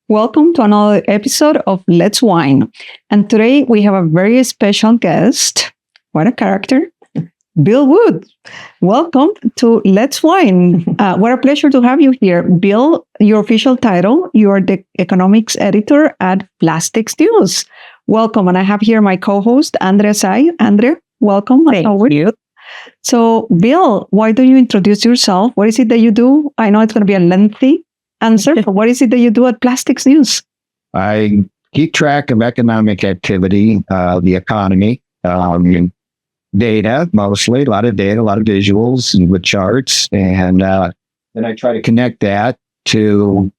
Welcome to another episode of Let's Wine. And today we have a very special guest. What a character. Bill Wood. Welcome to Let's Wine. What a pleasure to have you here. Bill, your official title, you are the economics editor at Plastics News. Welcome. And I have here my co-host, Andrea Sai. Andrea, welcome. Thank you. So, Bill, why don't you introduce yourself? What is it that you do? I know it's going to be a lengthy answer, but what is it that you do at Plastics News? I keep track of economic activity, the economy, data, mostly, a lot of data, a lot of visuals and with charts. And then I try to connect that to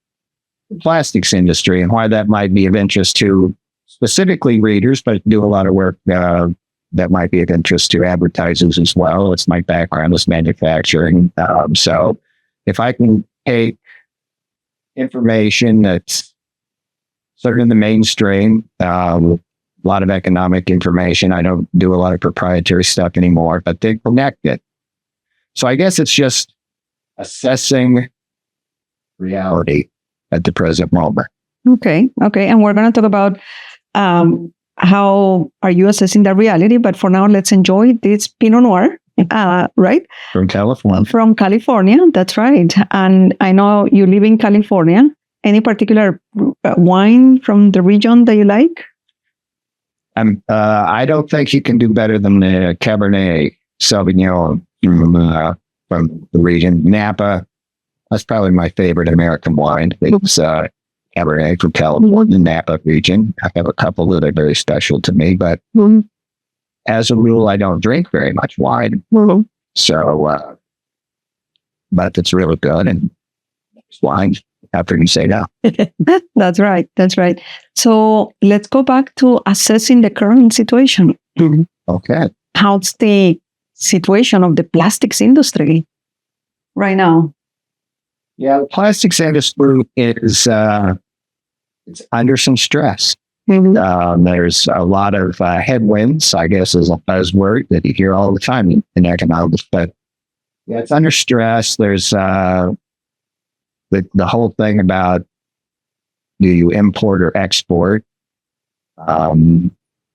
the plastics industry and why that might be of interest to specifically readers, but I do a lot of work that might be of interest to advertisers as well. It's my background is manufacturing. So if I can take information that's sort of in the mainstream, a lot of economic information. I don't do a lot of proprietary stuff anymore, but they connect it. So I guess it's just assessing reality at the present moment. Okay. And we're going to talk about how are you assessing the reality? But for now, let's enjoy this Pinot Noir, right? From California. From California, that's right. And I know you live in California. Any particular wine from the region that you like? I don't think you can do better than the Cabernet Sauvignon from the region. Napa, that's probably my favorite American wine. It's Cabernet from California, Napa region. I have a couple that are very special to me, but as a rule, I don't drink very much wine. So, but it's really good and it's wine. After you say that. That's right. So let's go back to assessing the current situation. Okay. How's the situation of the plastics industry right now? Yeah, the plastics industry is it's under some stress. There's a lot of headwinds, I guess, is a buzzword that you hear all the time in economics. But yeah, it's under stress. There's the whole thing about do you import or export? I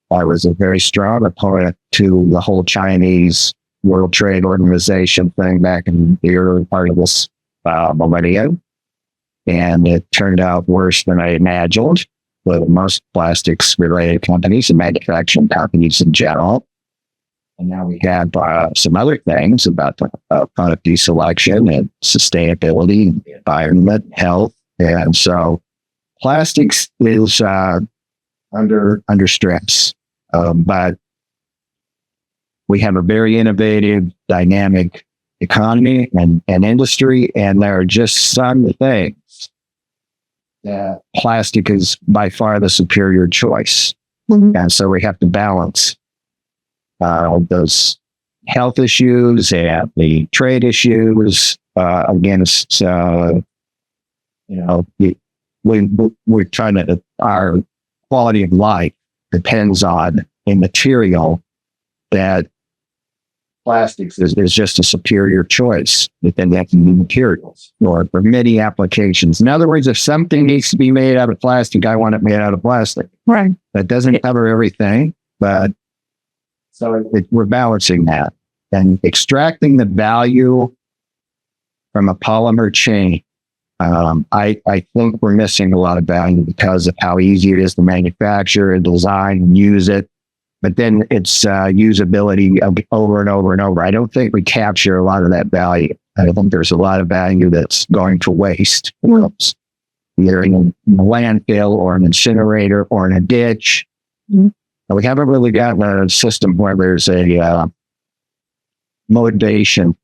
was a very strong opponent to the whole Chinese World Trade Organization thing back in the early part of this millennium. And it turned out worse than I imagined with most plastics related companies and manufacturing companies in general. And now we have some other things about product deselection and sustainability, environment, health. And so plastics is under stress. But we have a very innovative, dynamic economy and industry. And there are just some things that plastic is by far the superior choice. And so we have to balance those health issues and the trade issues against, we're trying to, our quality of life depends on a material that plastics is just a superior choice within that materials or for many applications. In other words, if something needs to be made out of plastic, I want it made out of plastic. Right. That doesn't cover everything, but so we're balancing that and extracting the value from a polymer chain. I think we're missing a lot of value because of how easy it is to manufacture and design and use it. But then it's usability over and over and over. I don't think we capture a lot of that value. I think there's a lot of value that's going to waste, either in a landfill or an incinerator or in a ditch. We haven't really gotten a system where there's a motivation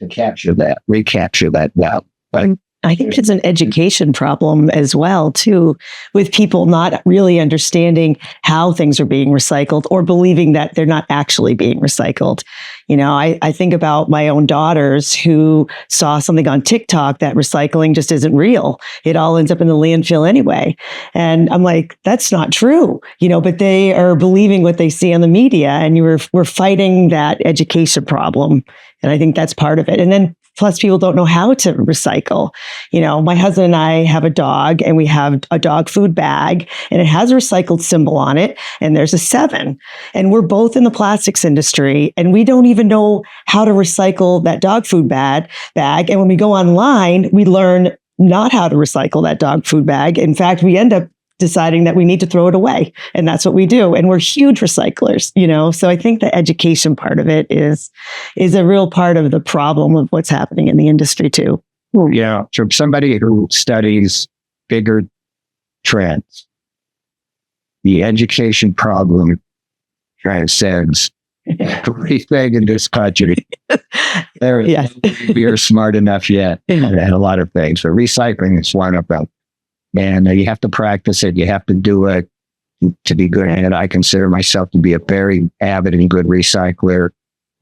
to recapture that value. But I think it's an education problem as well, too, with people not really understanding how things are being recycled or believing that they're not actually being recycled. You know, I think about my own daughters who saw something on TikTok that recycling just isn't real. It all ends up in the landfill anyway. And I'm like, that's not true, you know, but they are believing what they see on the media, and we're fighting that education problem And I think that's part of it. And then plus people don't know how to recycle. My husband and I have a dog, and we have a dog food bag, and it has a recycled symbol on it, and there's a 7. And we're both in the plastics industry, and we don't even know how to recycle that dog food bag. And when we go online, we learn not how to recycle that dog food bag. In fact, we end up deciding that we need to throw it away. And that's what we do. And we're huge recyclers, So I think the education part of it is a real part of the problem of what's happening in the industry too. Yeah. From somebody who studies bigger trends, the education problem transcends everything in this country. We're smart enough yet and a lot of things. But recycling is one of them. And you have to practice it. You have to do it to be good at it. I consider myself to be a very avid and good recycler,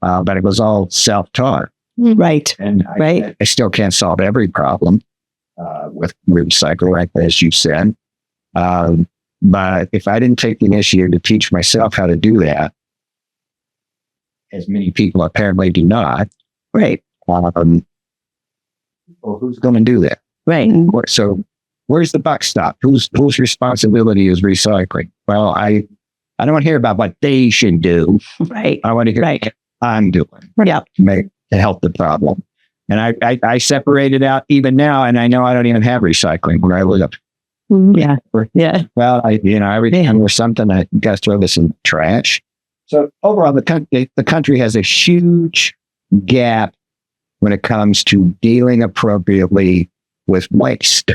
but it was all self-taught. Right. And I still can't solve every problem with recycling, as you said. But if I didn't take the initiative to teach myself how to do that, as many people apparently do not, right? Well, who's going to do that? Right. So where's the buck stop? Whose responsibility is recycling? Well, I don't want to hear about what they should do. Right. I want to hear what I'm doing to help the problem. And I separate it out even now, and I know I don't even have recycling where I live. Yeah. Yeah. Well, every time there's something, I got to throw this in the trash. So overall, the country has a huge gap when it comes to dealing appropriately with waste.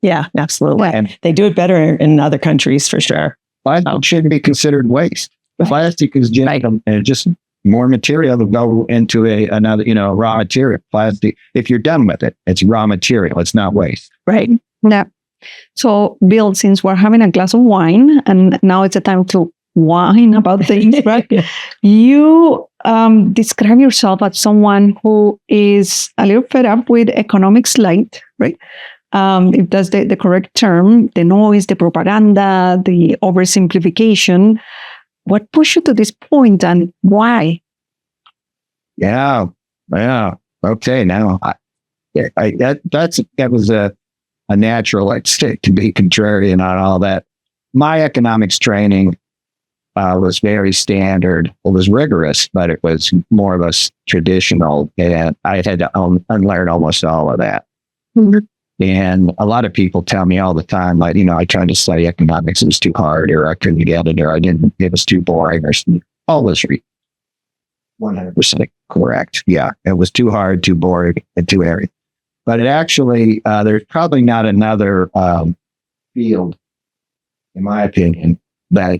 Yeah, absolutely. And they do it better in other countries for sure. Plastic shouldn't be considered waste. Plastic is just more material to go into another, raw material. Plastic, if you're done with it, it's raw material. It's not waste. Right. Yeah. So, Bill, since we're having a glass of wine and now it's a time to whine about things, right? You describe yourself as someone who is a little fed up with economic slight, right? If that's the correct term, the noise, the propaganda, the oversimplification. What pushed you to this point and why? Yeah. Okay. Now, that was a natural instinct to be contrarian on all that. My economics training was very standard. It was rigorous, but it was more of a traditional, and I had to unlearn almost all of that. Mm-hmm. And a lot of people tell me all the time, like, I tried to study economics, it was too hard, or I couldn't get it, or it was too boring, or always 100% correct. Yeah, it was too hard, too boring, and too airy. But it actually, there's probably not another field, in my opinion, that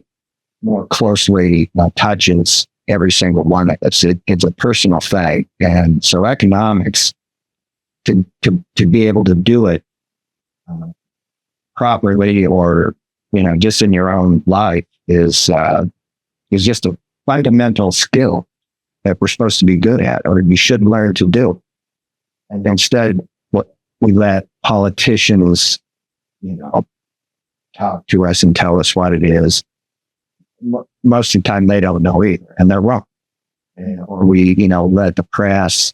more closely touches every single one. It's a personal thing. And so economics, to be able to do it properly, or just in your own life, is just a fundamental skill that we're supposed to be good at, or we should learn to do. And instead, we let politicians talk to us and tell us what it is. Most of the time they don't know either, and they're wrong. Or we let the press.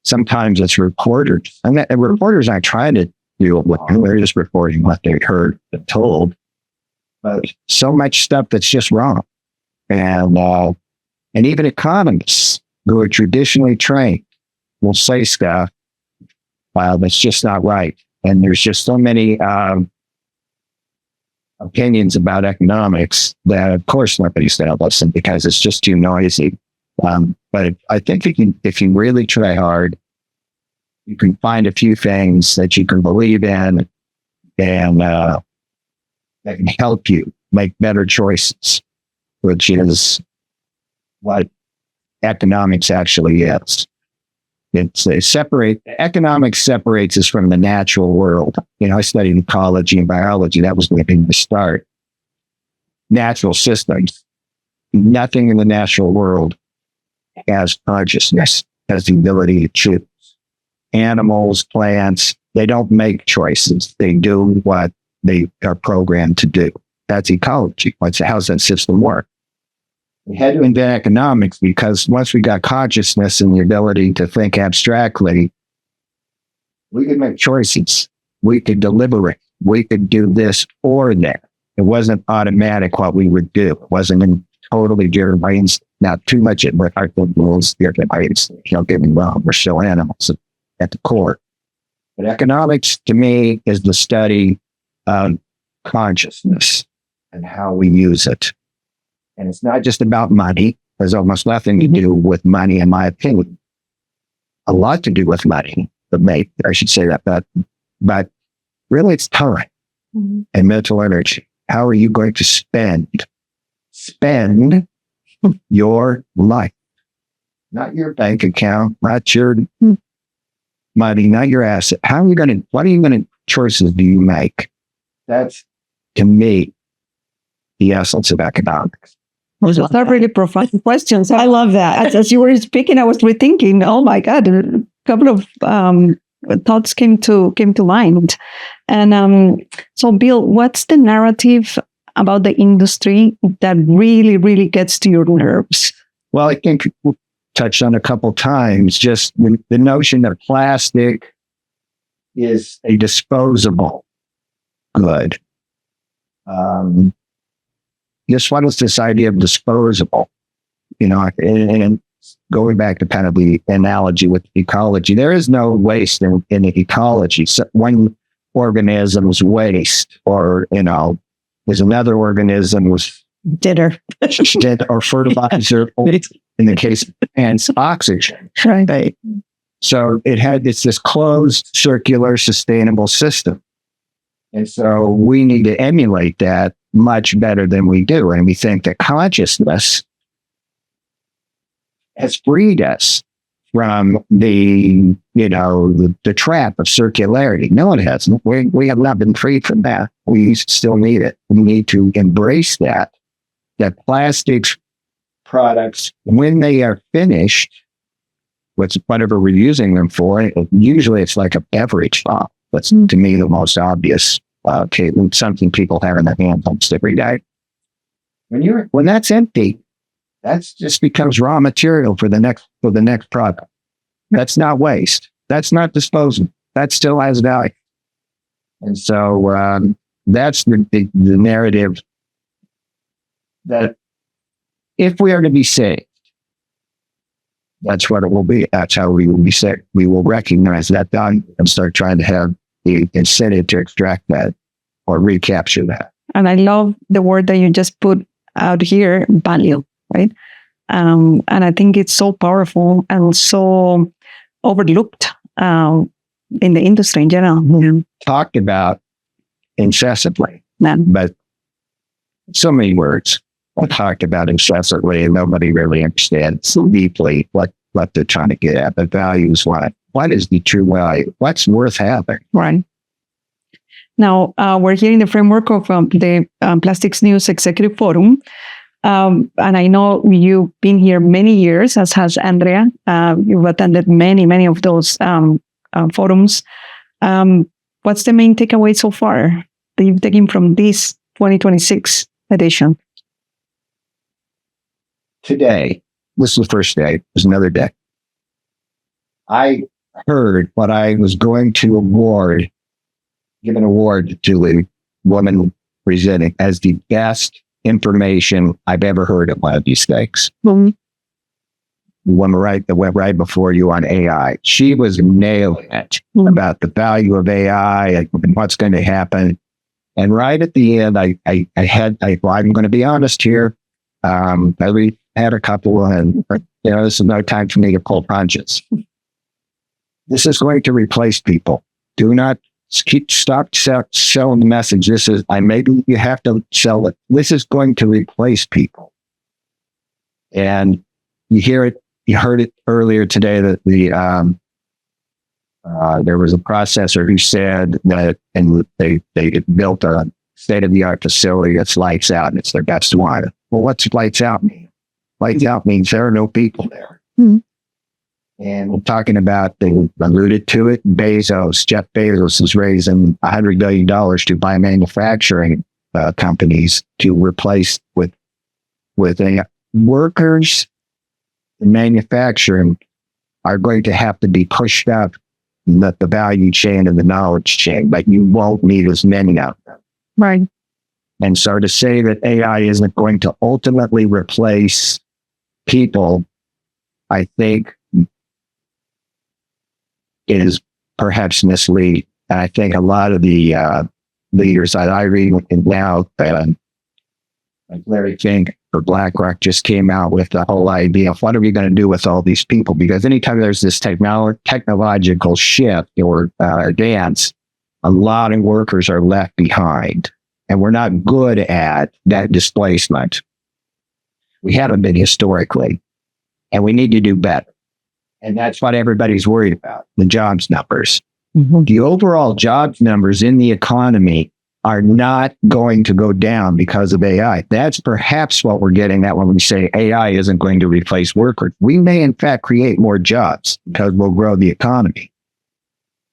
Sometimes it's reporters, and reporters aren't trying to do it wrong. They're just reporting what they heard and told. But so much stuff that's just wrong. And even economists who are traditionally trained will say stuff that's just not right. And there's just so many opinions about economics that, of course, nobody's going to listen because it's just too noisy. But I think if you really try hard, you can find a few things that you can believe in and that can help you make better choices, which is what economics actually is. Economics separates us from the natural world. I studied ecology and biology. That was going to be the start. Natural systems. Nothing in the natural world has consciousness, has the ability to choose. Animals, plants, they don't make choices. They do what they are programmed to do. That's ecology. How's that system work? We had to invent economics because once we got consciousness and the ability to think abstractly, we could make choices. We could deliberate. We could do this or that. It wasn't automatic what we would do. It wasn't in totally driven by instinct. Not too much in our rules driven by instinct. Don't get me wrong, we're still animals at the core. But economics, to me, is the study of consciousness and how we use it. And it's not just about money. There's almost nothing to do with money, in my opinion. A lot to do with money, but I should say that. But really, it's time and mental energy. How are you going to spend your life? Not your bank account, not your money, not your asset. Choices do you make? That's, to me, the essence of economics. Those are really profound questions. I love that. As you were speaking, I was rethinking, oh my God, a couple of thoughts came to mind. And so, Bill, what's the narrative about the industry that really, really gets to your nerves? Well, I think we touched on a couple times, just the notion that plastic is a disposable good. Just what is this idea of disposable? And going back to kind of the analogy with ecology, there is no waste in ecology. So one organism's waste, or there's another organism's dinner or fertilizer, or in the case of plants, oxygen. Right. So it's this closed, circular, sustainable system. And so we need to emulate that much better than we do. And we think that consciousness has freed us from the trap of circularity. No, it hasn't. We have not been freed from that. We still need it. We need to embrace that plastics products, when they are finished, whatever we're using them for, usually it's like a beverage bottle. That's, to me, the most obvious something people have in their hands almost every day. When that's empty, that just becomes raw material for the next product. That's not waste. That's not disposable. That still has value. And so that's the narrative that if we are to be saved, that's what it will be. That's how we will be saved. We will recognize that value and start trying to have the incentive to extract that or recapture that. And I love the word that you just put out here, value, right? And I think it's so powerful and so overlooked in the industry in general. Yeah. Talked about incessantly, Yeah. but so many words are talked about incessantly, and nobody really understands deeply what they're trying to get at. The value is what is the true value? What's worth having? Right. Now, we're here in the framework of the Plastics News Executive Forum. And I know you've been here many years, as has Andrea. You've attended many of those forums. What's the main takeaway so far that you've taken from this 2026 edition? Today, this is the first day. There's another day. I heard what I was going to give an award to a woman presenting as the best information I've ever heard at one of these things. Mm-hmm. The woman that went right before you on AI. She was nailing it about the value of AI and what's going to happen. And right at the end, I'm going to be honest here. I had a couple, and this is no time for me to pull punches. This is going to replace people. Do not stop selling the message. Maybe you have to sell it. This is going to replace people. And you heard it earlier today that there was a processor who said that, and they built a state-of-the-art facility that's lights out, and it's their best one. Well, what's lights out mean? Lights out means there are no people there. Mm-hmm. And we're talking about, they alluded to it, Jeff Bezos is raising $100 billion to buy manufacturing companies to replace with workers in manufacturing are going to have to be pushed up the value chain and the knowledge chain, but you won't need as many of them. Right. And so to say that AI isn't going to ultimately replace people, I think is perhaps misleading. And I think a lot of the leaders that I read now, like Larry Fink for BlackRock, just came out with the whole idea of what are we going to do with all these people? Because anytime there's this technological shift or advance, a lot of workers are left behind. And we're not good at that displacement. We haven't been historically. And we need to do better. And that's what everybody's worried about, the jobs numbers. Mm-hmm. The overall jobs numbers in the economy are not going to go down because of AI. That's perhaps what we're getting at when we say AI isn't going to replace workers. We may, in fact, create more jobs because we'll grow the economy.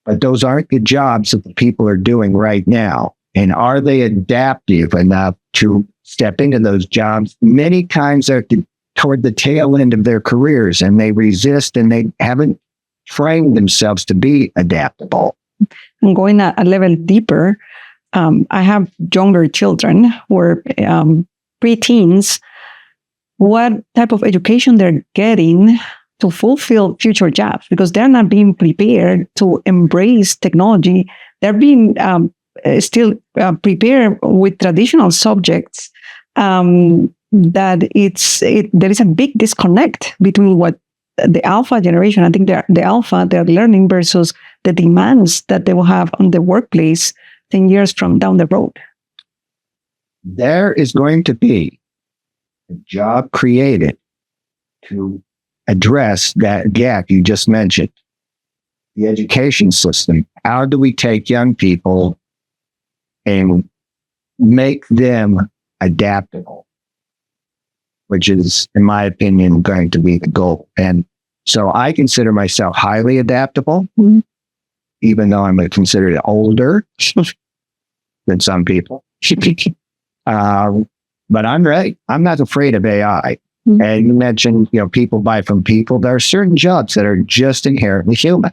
But those aren't the jobs that the people are doing right now. And are they adaptive enough to step into those jobs? Many times they're toward the tail end of their careers and they resist and they haven't trained themselves to be adaptable. And going a level deeper, I have younger children who are preteens. What type of education they're getting to fulfill future jobs? Because they're not being prepared to embrace technology. They're being still prepared with traditional subjects. That there is a big disconnect between what the alpha generation, I think the alpha they're learning versus the demands that they will have on the workplace 10 years from down the road. There is going to be a job created to address that gap you just mentioned. The education system. How do we take young people and make them adaptable? Which is, in my opinion, going to be the goal. And so I consider myself highly adaptable, even though I'm considered older than some people. But I'm ready. I'm not afraid of AI. Mm-hmm. And you mentioned, people buy from people. There are certain jobs that are just inherently human.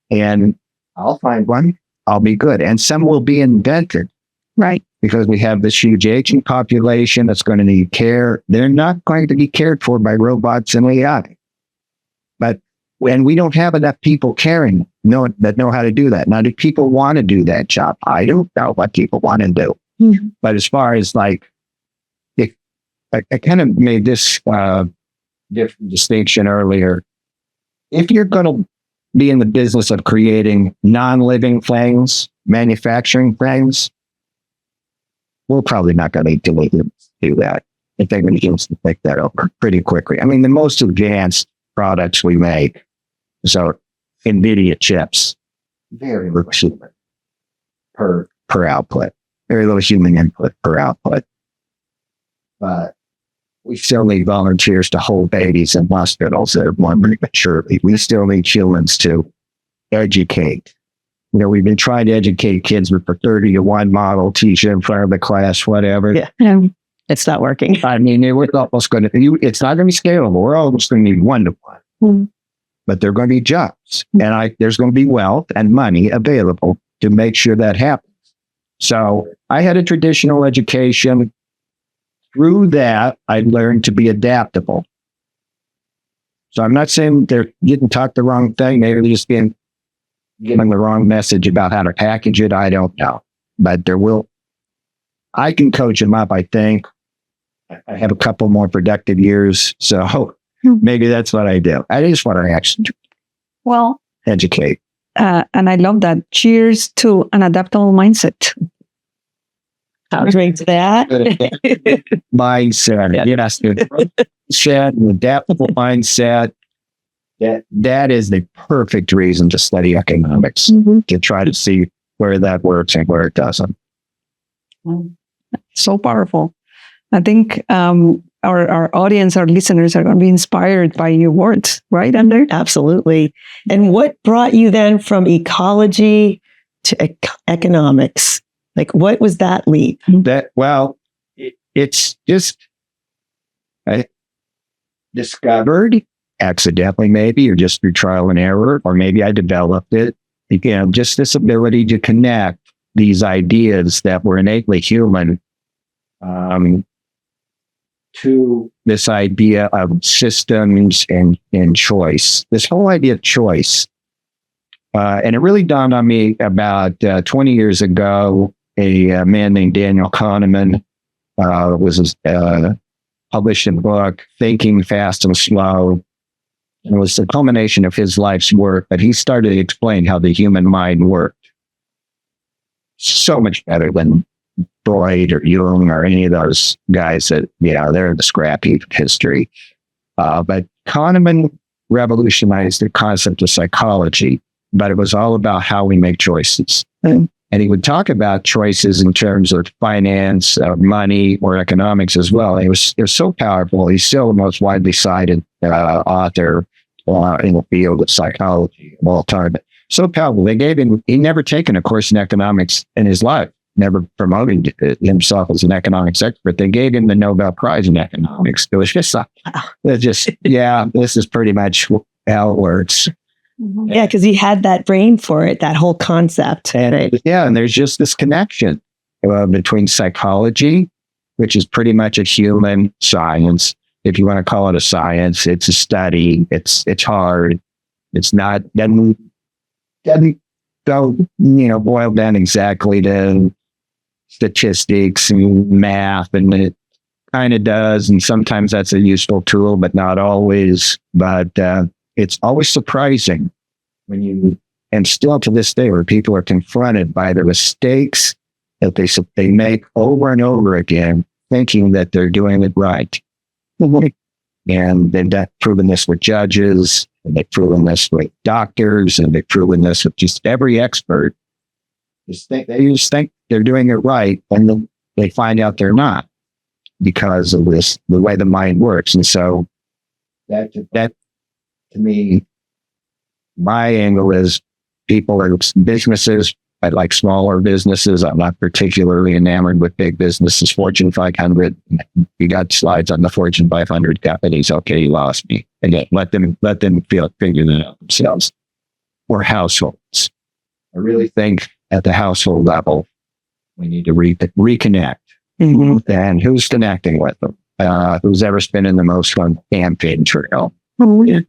And I'll find one. I'll be good. And some will be invented. Right. Because we have this huge aging population that's going to need care. They're not going to be cared for by robots and AI. But when we don't have enough people caring, that know how to do that. Now, do people want to do that job? I don't know what people want to do. Mm-hmm. But as far as I kind of made this different distinction earlier. If you're going to be in the business of creating non-living things, manufacturing things, we're probably not going to do that. I think we can pick that over pretty quickly. I mean, the most advanced products we make, so NVIDIA chips, very little human per output, very little human input per output. But we still need volunteers to hold babies in hospitals that are born prematurely. We still need humans to educate. We've been trying to educate kids with the 30-to-1 model, teach in front of the class, whatever. Yeah. It's not working. I mean, we're almost going to, it's not going to be scalable. We're almost going to need 1-to-1. Mm-hmm. But there are going to be jobs. And there's going to be wealth and money available to make sure that happens. So I had a traditional education. Through that, I learned to be adaptable. So I'm not saying they're getting taught the wrong thing. Maybe they're just being given the wrong message about how to package it. I don't know. But I can coach them up, I think. I have a couple more productive years. So maybe that's what I do. I just want to actually educate. And I love that. Cheers to an adaptable mindset. I'll drink to that. Mindset. Yes. An adaptable mindset. That is the perfect reason to study economics, to try to see where that works and where it doesn't. So powerful. I think our audience, our listeners are going to be inspired by your words, right, Ander? Absolutely. And what brought you then from ecology to economics? Like, what was that leap? It's just, discovered accidentally, maybe, or just through trial and error, or maybe I developed it. Just this ability to connect these ideas that were innately human to this idea of systems and choice. This whole idea of choice. And it really dawned on me about 20 years ago. A man named Daniel Kahneman published a book, Thinking Fast and Slow. And it was the culmination of his life's work, but he started to explain how the human mind worked. So much better than Freud or Jung or any of those guys that, they're the scrap heap of history. But Kahneman revolutionized the concept of psychology, but it was all about how we make choices. And he would talk about choices in terms of finance, money, or economics as well. It was so powerful. He's still the most widely cited author in the field of psychology of all time. But so powerful. He never taken a course in economics in his life, never promoted himself as an economics expert. They gave him the Nobel Prize in economics. It was just, this is pretty much how it works. Yeah, because he had that brain for it, that whole concept. And there's just this connection between psychology, which is pretty much a human science. If you want to call it a science, it's a study. It's hard. It's not doesn't go boil down exactly to statistics and math, and it kind of does. And sometimes that's a useful tool, but not always. But it's always surprising and still to this day, where people are confronted by the mistakes that they make over and over again, thinking that they're doing it right. And they've proven this with judges, and they've proven this with doctors, and they've proven this with just every expert. They just think they're doing it right, and then they find out they're not, because of the way the mind works. And so that to me, my angle is people are businesses. I like smaller businesses. I'm not particularly enamored with big businesses. Fortune 500. You got slides on the Fortune 500 companies. Okay, you lost me. And yet let them figure that out themselves. Or households. I really think at the household level, we need to reconnect. Mm-hmm. And who's connecting with them? Who's ever spinning the most on campaign trail? Right.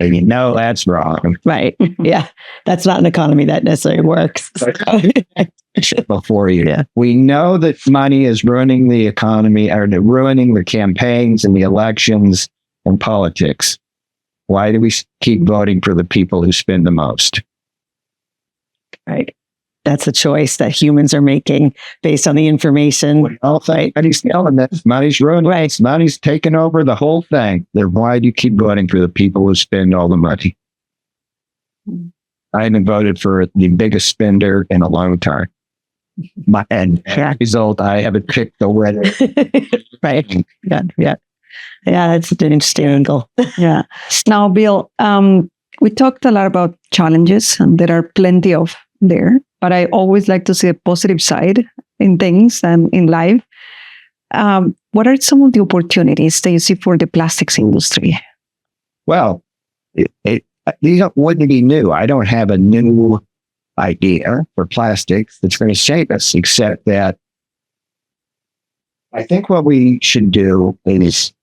No, that's wrong. Right. Yeah. That's not an economy that necessarily works. Before you. Yeah. We know that money is ruining the economy, or ruining the campaigns and the elections and politics. Why do we keep voting for the people who spend the most? Right. That's a choice that humans are making based on the information. Money's telling this. Money's ruined. Right. Money's taken over the whole thing. Then why do you keep voting for the people who spend all the money? I haven't voted for the biggest spender in a long time. And as a result, I haven't picked the winner. Right. Yeah. That's an interesting angle. Yeah. Now, Bill, we talked a lot about challenges, and there are plenty of there. But I always like to see a positive side in things and in life. What are some of the opportunities that you see for the plastics industry? Well, these wouldn't be new. I don't have a new idea for plastics that's going to save us, except that I think what we should do is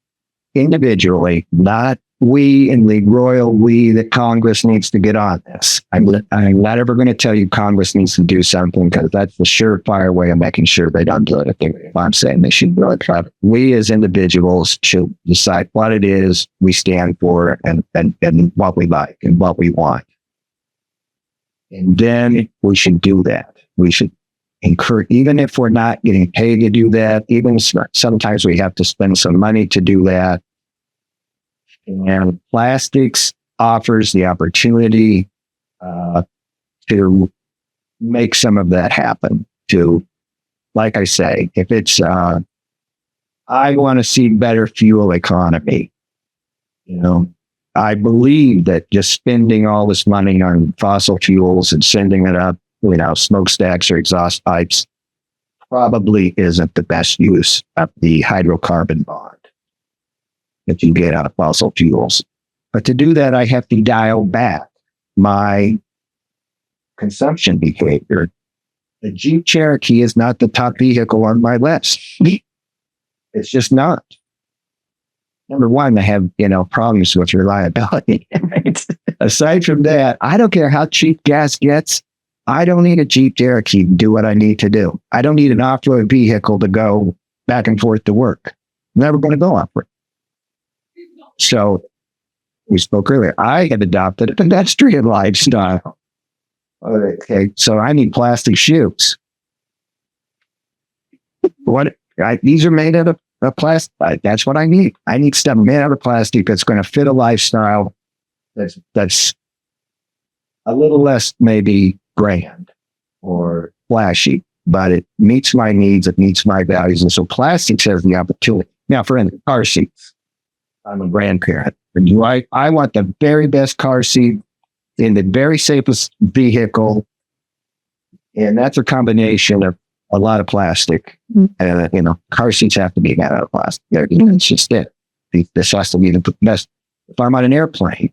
individually, not we and the royal we that Congress needs to get on this. I'm not ever going to tell you Congress needs to do something, because that's the surefire way of making sure they don't do it. I'm saying they should do it. We as individuals should decide what it is we stand for, and what we like and what we want. And then we should do that. We should encourage, even if we're not getting paid to do that, even sometimes we have to spend some money to do that. And plastics offers the opportunity to make some of that happen. To, like I say, if it's, I want to see better fuel economy. I believe that just spending all this money on fossil fuels and sending it up, smokestacks or exhaust pipes, probably isn't the best use of the hydrocarbon bond. that you get out of fossil fuels. But to do that, I have to dial back my consumption behavior. The Jeep Cherokee is not the top vehicle on my list. It's just not. Number one, I have, problems with reliability. Right. Aside from that, I don't care how cheap gas gets. I don't need a Jeep Cherokee to do what I need to do. I don't need an off-road vehicle to go back and forth to work. I'm never going to go off-road. So we spoke earlier. I have adopted a pedestrian lifestyle. Okay, so I need plastic shoes. These are made out of plastic. That's what I need. I need stuff made out of plastic that's going to fit a lifestyle that's a little less maybe grand or flashy, but it meets my needs, it meets my values. And so plastics has the opportunity. Now, for instance, car seats. I'm a grandparent. I want the very best car seat in the very safest vehicle. And that's a combination of a lot of plastic. Car seats have to be made out of plastic. It's just it. This has to be the best. If I'm on an airplane,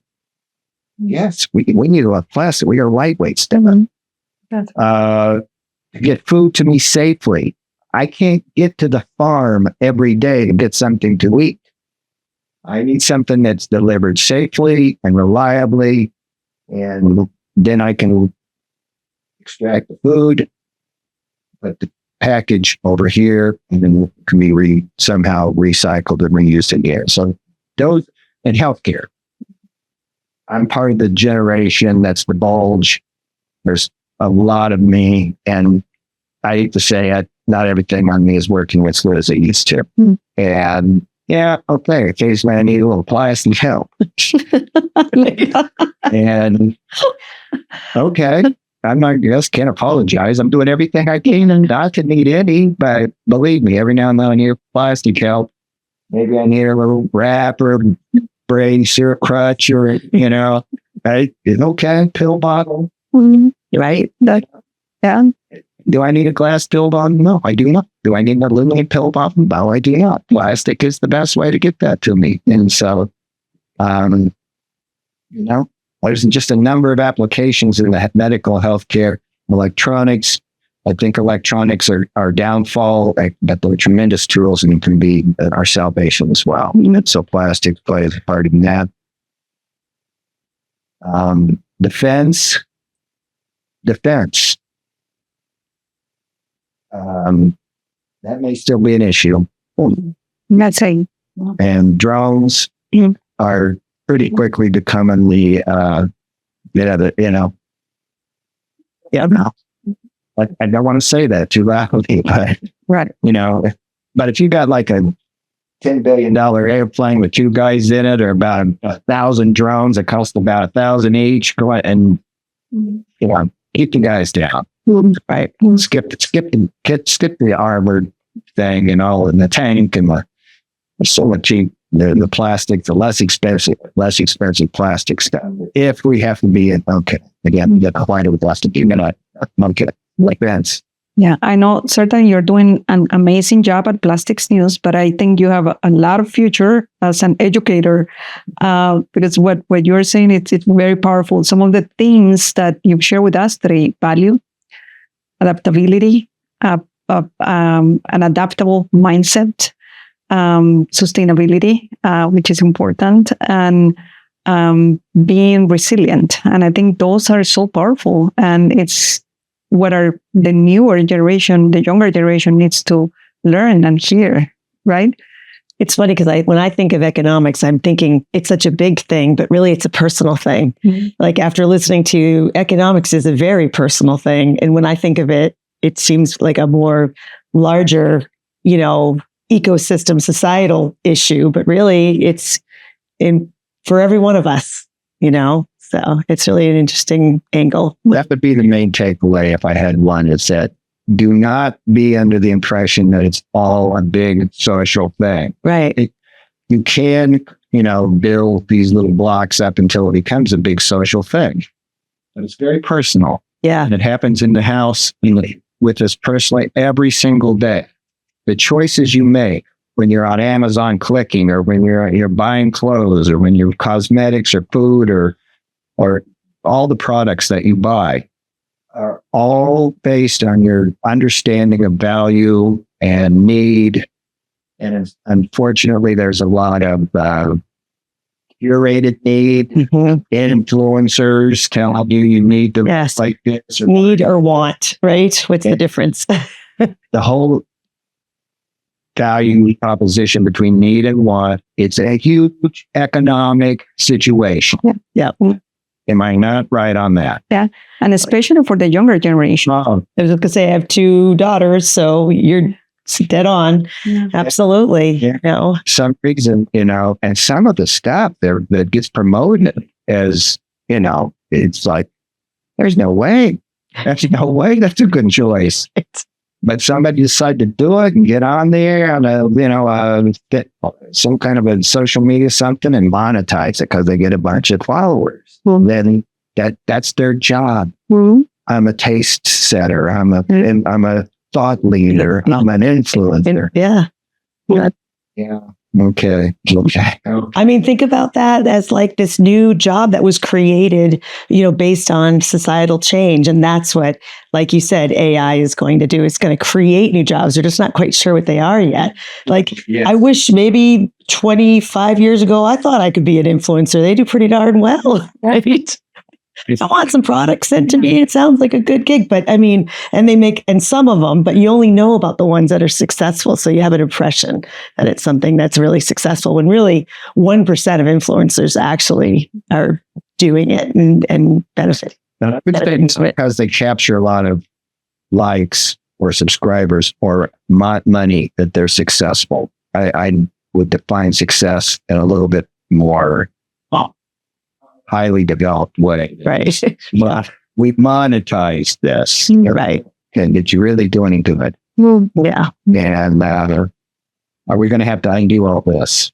yes, we need a lot of plastic. We are lightweight stuff. To get food to me safely. I can't get to the farm every day to get something to eat. I need something that's delivered safely and reliably, and then I can extract the food, put the package over here, and then it can be somehow recycled and reused in the air. So those in healthcare. I'm part of the generation that's the bulge. There's a lot of me, and I hate to say it, not everything on me is working with as good as it used to. And yeah, okay, occasionally I need a little plastic help. And okay, can't apologize. I'm doing everything I can and not to need any, but believe me, every now and then I need plastic help. Maybe I need a little wrap or brace or a crutch or, it's okay, pill bottle. Right? Yeah. Do I need a glass pill bottle? No, I do not. Do I need an aluminum pill bottle? No, I do not. Plastic is the best way to get that to me. And so, there's just a number of applications in the medical healthcare, electronics. I think electronics are downfall, but they're tremendous tools and can be our salvation as well. So plastics plays a part in that. Defense. That may still be an issue. That's a And drones are pretty quickly becoming I don't want to say that too loudly, but right. But if you got like a $10 billion airplane with two guys in it, or about 1,000 drones that cost about 1,000 each, go ahead and keep the guys down. Right. Skip the armored thing and all in the tank and the so much cheap. The plastic, the less expensive plastic stuff. If we have to be again, get acquainted with plastic, you're gonna like that. Yeah, I know certainly you're doing an amazing job at Plastics News, but I think you have a lot of future as an educator, because what you're saying, it's very powerful. Some of the themes that you've shared with us today: value, adaptability, an adaptable mindset, sustainability, which is important, and being resilient. And I think those are so powerful, and it's what the newer generation, the younger generation needs to learn and hear, right? It's funny because when I think of economics, I'm thinking it's such a big thing, but really it's a personal thing. Mm-hmm. Like after listening to economics is a very personal thing. And when I think of it, it seems like a more larger, ecosystem societal issue, but really it's for every one of us, So it's really an interesting angle. That would be the main takeaway if I had one, is that do not be under the impression that it's all a big social thing. Right. You can, build these little blocks up until it becomes a big social thing. But it's very personal. Yeah. And it happens in the house with us personally every single day. The choices you make when you're on Amazon clicking, or when you're buying clothes, or when you're cosmetics or food, or all the products that you buy are all based on your understanding of value and need. And unfortunately, there's a lot of curated need. Influencers telling you need to Yes. like this or Need or want, right? What's the difference? the whole value proposition between need and want. It's a huge economic situation. Yeah. Am I not right on that? And especially for the younger generation. Oh, I was going to say, I have 2 daughters, so you're dead on. Yeah. Absolutely. Yeah. No. some reason, and some of the stuff there that gets promoted as, it's like, there's no way. There's no way that's a good choice. But somebody decided to do it and get on there on some kind of a social media something and monetize it because they get a bunch of followers. Then that's their job. I'm a taste setter. I'm a thought leader. I'm an influencer. Yeah. Yeah. Okay. I mean, think about that as like this new job that was created, based on societal change. And that's what, like you said, AI is going to do. It's going to create new jobs. We're just not quite sure what they are yet. Like, Yeah. I wish maybe 25 years ago, I thought I could be an influencer. They do pretty darn well, right? If I want some products sent to me, it sounds like a good gig. But I mean, and some of them, but you only know about the ones that are successful. So you have an impression that it's something that's really successful when really 1% of influencers actually are doing it and benefit. And I would say it's because they capture a lot of likes or subscribers or money that they're successful. I would define success in a little bit more highly developed way. Right. But we monetize this. Right. And did you really do any good? Yeah. And are we going to have to undo all this?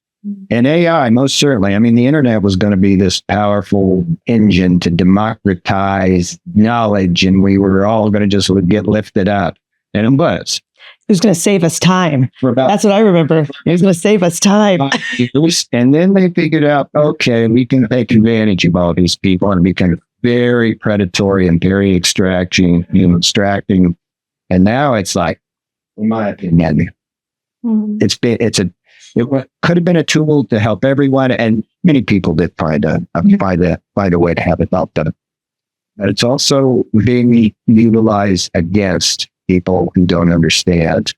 And AI, most certainly. I mean, the internet was going to be this powerful engine to democratize knowledge, and we were all going to just get lifted up. And it was. It was going to save us time. For about That's what I remember. It was going to save us time. 5 years. And then they figured out, okay, we can take advantage of all these people and become very predatory and very extracting. And now it's like, in my opinion, it could have been a tool to help everyone, and many people did find a way to have it help them. But it's also being utilized against people who don't understand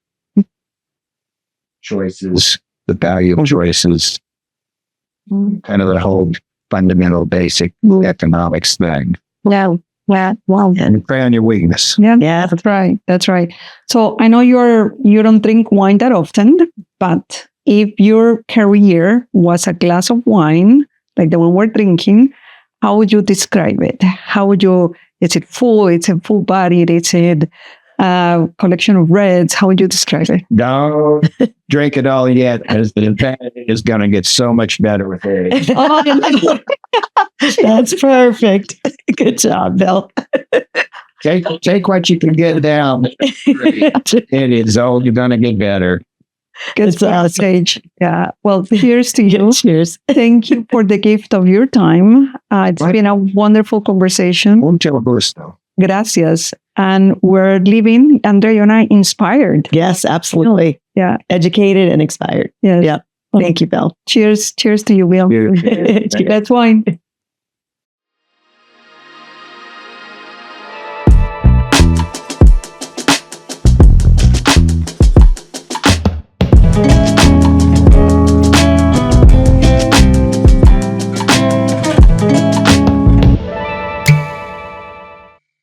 choices, the value of choices, kind of the whole fundamental basic economics thing. Yeah. Wow. And prey on your weakness. Yeah, that's right. That's right. So I know you don't drink wine that often, but if your career was a glass of wine, like the one we're drinking, how would you describe it? Is it full? Is it full bodied? Is it collection of reds? How would you describe it? Don't drink it all yet, as the advantage is going to get so much better with age. That's perfect. Good job, Bill. Take what you can get down. It is all you're going to get better. Good stage. Yeah. Well, cheers to you. Cheers. Thank you for the gift of your time. It's been a wonderful conversation. Mucho gusto. Gracias. And we're leaving, Andrea and I, inspired. Yes, absolutely. Yeah. Educated and inspired. Yes. Yeah. Thank you, Bill. Cheers. Cheers to you, Will. Cheers. That's wine.